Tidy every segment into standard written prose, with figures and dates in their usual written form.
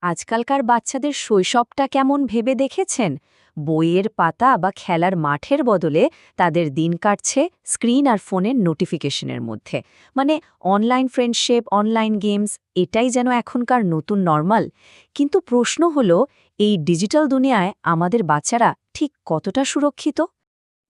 আজকালকার বাচ্চাদের শৈশবটা কেমন ভেবে দেখেছেন? বইয়ের পাতা বা খেলার মাঠের বদলে তাদের দিন কাটছে স্ক্রিন আর ফোনের নোটিফিকেশনের মধ্যে। মানে অনলাইন ফ্রেন্ডশিপ, অনলাইন গেমস, এটাই যেন এখনকার নতুন নরমাল। কিন্তু প্রশ্ন হলো, এই ডিজিটাল দুনিয়ায় আমাদের বাচ্চারা ঠিক কতটা সুরক্ষিত?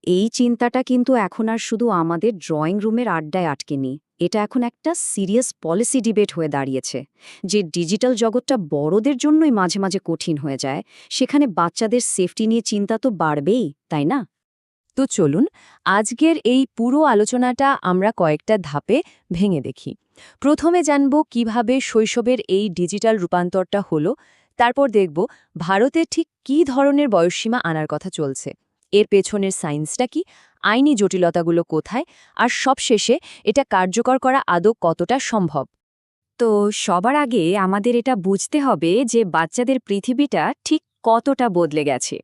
এই চিন্তাটা কিন্তু এখন আর শুধু আমাদের ড্রয়িং রুমের আড্ডায় আটকেনি। এটা এখন একটা সিরিয়াস পলিসি ডিবেট হয়ে দাঁড়িয়েছে। যে ডিজিটাল জগৎটা বড়দের জন্যই মাঝে মাঝে কঠিন হয়ে যায়, সেখানে বাচ্চাদের সেফটি নিয়ে চিন্তা তো বাড়বেই, তাই না? তো চলুন আজকের এই পুরো আলোচনাটা আমরা কয়েকটা ধাপে ভেঙে দেখি। প্রথমে জানব কিভাবে শৈশবের এই ডিজিটাল রূপান্তরটা হলো, তারপর দেখব ভারতে ঠিক কী ধরনের বয়সসীমা আনার কথা চলছে, এর পেছনের সায়েন্সটা কি, আইনি জটিলতাগুলো কোথায়, আর সবশেষে এটা কার্যকর করা আদৌ কতটা সম্ভব। তো সবার আগে আমাদের এটা বুঝতে হবে যে বাচ্চাদের পৃথিবীটা ঠিক কতটা বদলে গেছে।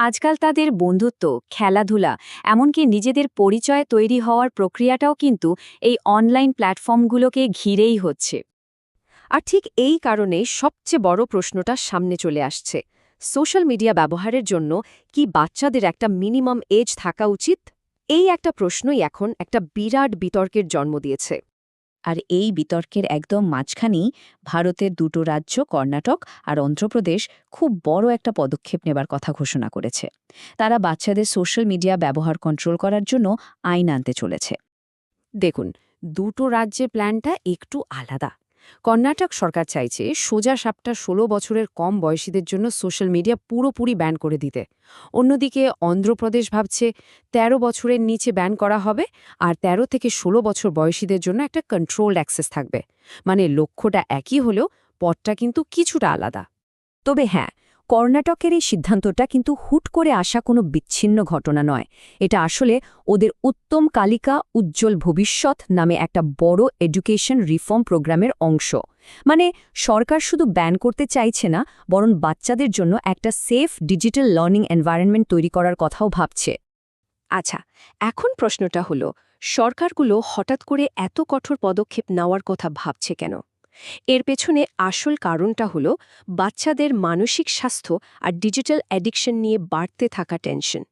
আজকাল তাদের বন্ধুত্ব, খেলাধুলা, এমনকি নিজেদের পরিচয় তৈরি হওয়ার প্রক্রিয়াটাও কিন্তু এই অনলাইন প্ল্যাটফর্মগুলোকে ঘিরেই হচ্ছে। আর ঠিক এই কারণে সবচেয়ে বড় প্রশ্নটা সামনে চলে আসছে, সোশ্যাল মিডিয়া ব্যবহারের জন্য কি বাচ্চাদের একটা মিনিমাম এজ থাকা উচিত? এই একটা প্রশ্নই এখন একটা বিরাট বিতর্কের জন্ম দিয়েছে। আর এই বিতর্কের একদম মাঝখানেই ভারতের দুটো রাজ্য, কর্ণাটক আর অন্ধ্রপ্রদেশ, খুব বড় একটা পদক্ষেপ নেবার কথা ঘোষণা করেছে। তারা বাচ্চাদের সোশ্যাল মিডিয়া ব্যবহার কন্ট্রোল করার জন্য আইন আনতে চলেছে। দেখুন, দুটো রাজ্যের প্ল্যানটা একটু আলাদা। কর্ণাটক সরকার চাইছে সোজা সাপটা ১৬ বছরের কম বয়সীদের জন্য সোশ্যাল মিডিয়া পুরোপুরি ব্যান করে দিতে। অন্যদিকে অন্ধ্রপ্রদেশ ভাবছে ১৩ বছরের নিচে ব্যান করা হবে, আর ১৩ থেকে ১৬ বছর বয়সীদের জন্য একটা কন্ট্রোলড অ্যাক্সেস থাকবে। মানে লক্ষ্যটা একই হলেও পথটা কিন্তু কিছুটা আলাদা। তবে হ্যাঁ, কর্ণাটকের এই সিদ্ধান্তটা কিন্তু হুট করে আসা কোনো বিচ্ছিন্ন ঘটনা নয়। এটা আসলে ওদের উত্তম কালিকা উজ্জ্বল ভবিষ্যৎ নামে একটা বড় এডুকেশন রিফর্ম প্রোগ্রামের অংশ। মানে সরকার শুধু ব্যান করতে চাইছে না, বরং বাচ্চাদের জন্য একটা সেফ ডিজিটাল লার্নিং এনভায়রনমেন্ট তৈরি করার কথাও ভাবছে। আচ্ছা, এখন প্রশ্নটা হলো, সরকারগুলো হঠাৎ করে এত কঠোর পদক্ষেপ নেওয়ার কথা ভাবছে কেন? এর পেছনে আসল কারণটা হলো বাচ্চাদের মানসিক স্বাস্থ্য আর ডিজিটাল অ্যাডিকশন নিয়ে বাড়তে থাকা টেনশন।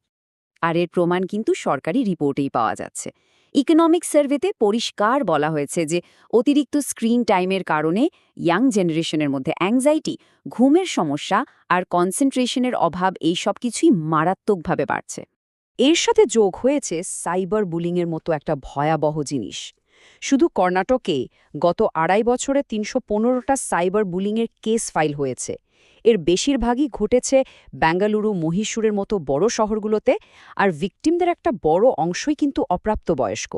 আর এর প্রমাণ কিন্তু সরকারি রিপোর্টেই পাওয়া যাচ্ছে। ইকোনমিক সার্ভেতে পরিষ্কার বলা হয়েছে যে অতিরিক্ত স্ক্রিন টাইমের কারণে ইয়াং জেনারেশনের মধ্যে অ্যাংজাইটি, ঘুমের সমস্যা আর কনসেন্ট্রেশনের অভাব, এই সব কিছুই মারাত্মকভাবে বাড়ছে। এর সাথে যোগ হয়েছে সাইবার বুলিংয়ের মতো একটা ভয়াবহ জিনিস। শুধু কর্ণাটকে গত ২.৫ বছরে ৩১৫টা সাইবার বুলিংয়ের কেস ফাইল হয়েছে। এর বেশিরভাগই ঘটেছে বেঙ্গালুরু, মহীশূরের মতো বড় শহরগুলোতে, আর ভিকটিমদের একটা বড় অংশই কিন্তু অপ্রাপ্তবয়স্ক।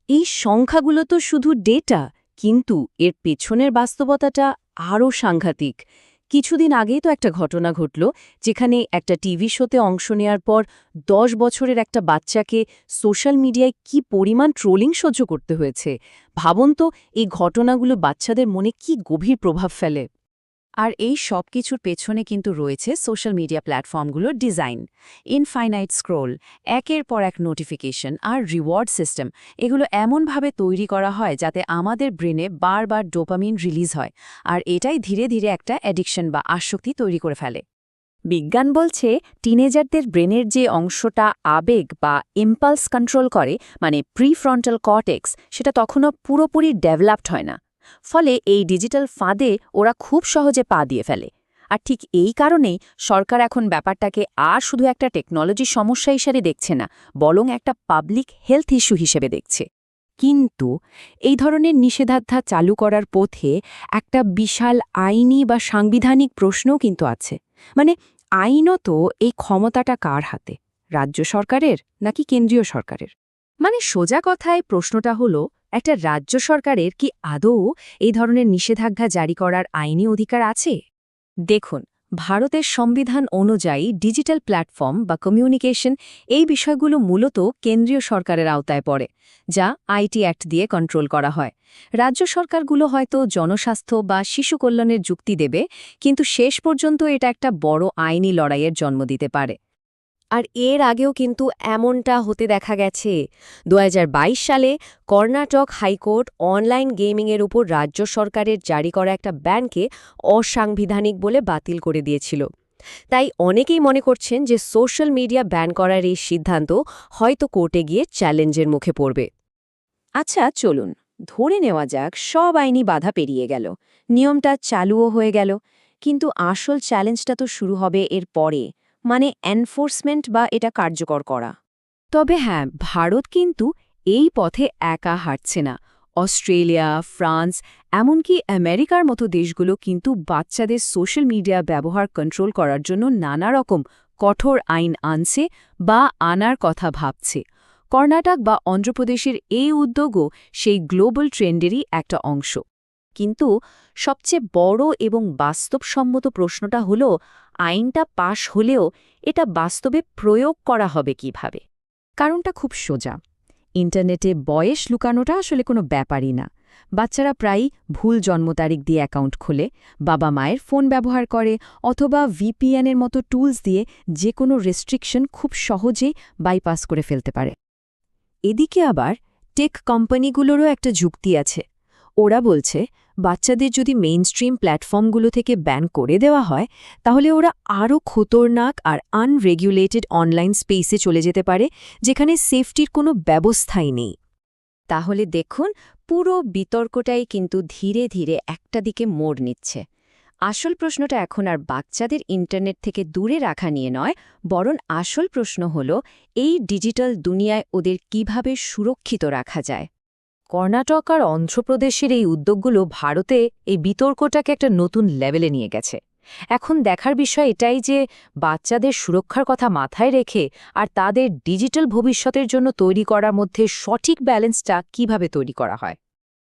এই সংখ্যাগুলো তো শুধু ডেটা, কিন্তু এর পেছনের বাস্তবতাটা আরও সাংঘাতিক। কিছুদিন আগেই তো একটা ঘটনা ঘটল, যেখানে একটা টিভি শোতে অংশ নেয়ার পর ১০ বছরের একটা বাচ্চাকে সোশ্যাল মিডিয়ায় কি পরিমাণ ট্রোলিং সহ্য করতে হয়েছে। ভাবুন তো, এই ঘটনাগুলো বাচ্চাদের মনে কি গভীর প্রভাব ফেলে। আর এই সব কিছুর পেছনে কিন্তু রয়েছে সোশ্যাল মিডিয়া প্ল্যাটফর্মগুলোর ডিজাইন। ইনফাইনাইট স্ক্রোল, একের পর এক নোটিফিকেশন আর রিওয়ার্ড সিস্টেম, এগুলো এমনভাবে তৈরি করা হয় যাতে আমাদের ব্রেনে বারবার ডোপামিন রিলিজ হয়, আর এটাই ধীরে ধীরে একটা অ্যাডিকশন বা আসক্তি তৈরি করে ফেলে। বিজ্ঞান বলছে টিনেজারদের ব্রেনের যে অংশটা আবেগ বা ইম্পালস কন্ট্রোল করে, মানে প্রিফ্রন্টাল কর্টেক্স, সেটা তখনও পুরোপুরি ডেভেলপড হয় না। ফলে এই ডিজিটাল ফাঁদে ওরা খুব সহজে পা দিয়ে ফেলে। আর ঠিক এই কারণেই সরকার এখন ব্যাপারটাকে আর শুধু একটা টেকনোলজি সমস্যা হিসেবে দেখছে না, বরং একটা পাবলিক হেলথ ইস্যু হিসেবে দেখছে। কিন্তু এই ধরনের নিষেধাজ্ঞা চালু করার পথে একটা বিশাল আইনি বা সাংবিধানিক প্রশ্নও কিন্তু আছে। মানে আইনত এই ক্ষমতাটা কার হাতে, রাজ্য সরকারের নাকি কেন্দ্রীয় সরকারের? মানে সোজা কথায় প্রশ্নটা হলো, একটা রাজ্য সরকারের কি আদৌ এই ধরনের নিষেধাজ্ঞা জারি করার আইনি অধিকার আছে? দেখুন, ভারতের সংবিধান অনুযায়ী ডিজিটাল প্ল্যাটফর্ম বা কমিউনিকেশন, এই বিষয়গুলো মূলত কেন্দ্রীয় সরকারের আওতায় পড়ে, যা আইটি অ্যাক্ট দিয়ে কন্ট্রোল করা হয়। রাজ্য সরকারগুলো হয়তো জনস্বাস্থ্য বা শিশু কল্যাণের যুক্তি দেবে, কিন্তু শেষ পর্যন্ত এটা একটা বড় আইনি লড়াইয়ের জন্ম দিতে পারে। আর এর আগেও কিন্তু এমনটা হতে দেখা গেছে। ২০২২ সালে কর্ণাটক হাইকোর্ট অনলাইন গেমিংয়ের উপর রাজ্য সরকারের জারি করা একটা ব্যানকে অসাংবিধানিক বলে বাতিল করে দিয়েছিল। তাই অনেকেই মনে করছেন যে সোশ্যাল মিডিয়া ব্যান করার এই সিদ্ধান্ত হয়তো কোর্টে গিয়ে চ্যালেঞ্জের মুখে পড়বে। আচ্ছা চলুন ধরে নেওয়া যাক সব আইনি বাধা পেরিয়ে গেল, নিয়মটা চালুও হয়ে গেল, কিন্তু আসল চ্যালেঞ্জটা তো শুরু হবে এর পরে, মানে এনফোর্সমেন্ট বা এটা কার্যকর করা। তবে হ্যাঁ, ভারত কিন্তু এই পথে একা হাঁটছে না। অস্ট্রেলিয়া, ফ্রান্স, এমনকি আমেরিকার মতো দেশগুলো কিন্তু বাচ্চাদের সোশ্যাল মিডিয়া ব্যবহার কন্ট্রোল করার জন্য নানা রকম কঠোর আইন আনছে বা আনার কথা ভাবছে। কর্ণাটক বা অন্ধ্রপ্রদেশের এই উদ্যোগও সেই গ্লোবাল ট্রেন্ডেরই একটা অংশ। কিন্তু সবচেয়ে বড় এবং বাস্তবসম্মত প্রশ্নটা হলো, আইনটা পাশ হলেও এটা বাস্তবে প্রয়োগ করা হবে কিভাবে? কারণটা খুব সোজা। ইন্টারনেটে বয়স লুকানোটা আসলে কোনো ব্যাপারই না। বাচ্চারা প্রায়ই ভুল জন্ম তারিখ দিয়ে অ্যাকাউন্ট খোলে, বাবা মায়ের ফোন ব্যবহার করে, অথবা ভিপিএনের মতো টুলস দিয়ে যে কোনো রেস্ট্রিকশন খুব সহজেই বাইপাস করে ফেলতে পারে। এদিকে আবার টেক কোম্পানিগুলোরও একটা যুক্তি আছে। ওরা বলছে, বাচ্চাদের যদি মেইনস্ট্রিম প্ল্যাটফর্মগুলো থেকে ব্যান করে দেওয়া হয়, তাহলে ওরা আরও খতরনাক আর আনরেগুলেটেড অনলাইন স্পেসে চলে যেতে পারে, যেখানে সেফটির কোনো ব্যবস্থাই নেই। তাহলে দেখুন, পুরো বিতর্কটাই কিন্তু ধীরে ধীরে একটা দিকে মোড় নিচ্ছে। আসল প্রশ্নটা এখন আর বাচ্চাদের ইন্টারনেট থেকে দূরে রাখা নিয়ে নয়, বরং আসল প্রশ্ন হল এই ডিজিটাল দুনিয়ায় ওদের কিভাবে সুরক্ষিত রাখা যায়। কর্ণাটক আর অন্ধ্রপ্রদেশের এই উদ্যোগগুলো ভারতে এই বিতর্কটাকে একটা নতুন লেভেলে নিয়ে গেছে। এখন দেখার বিষয় এটাই যে বাচ্চাদের সুরক্ষার কথা মাথায় রেখে আর তাদের ডিজিটাল ভবিষ্যতের জন্য তৈরি করার মধ্যে সঠিক ব্যালেন্সটা কিভাবে তৈরি করা হয়।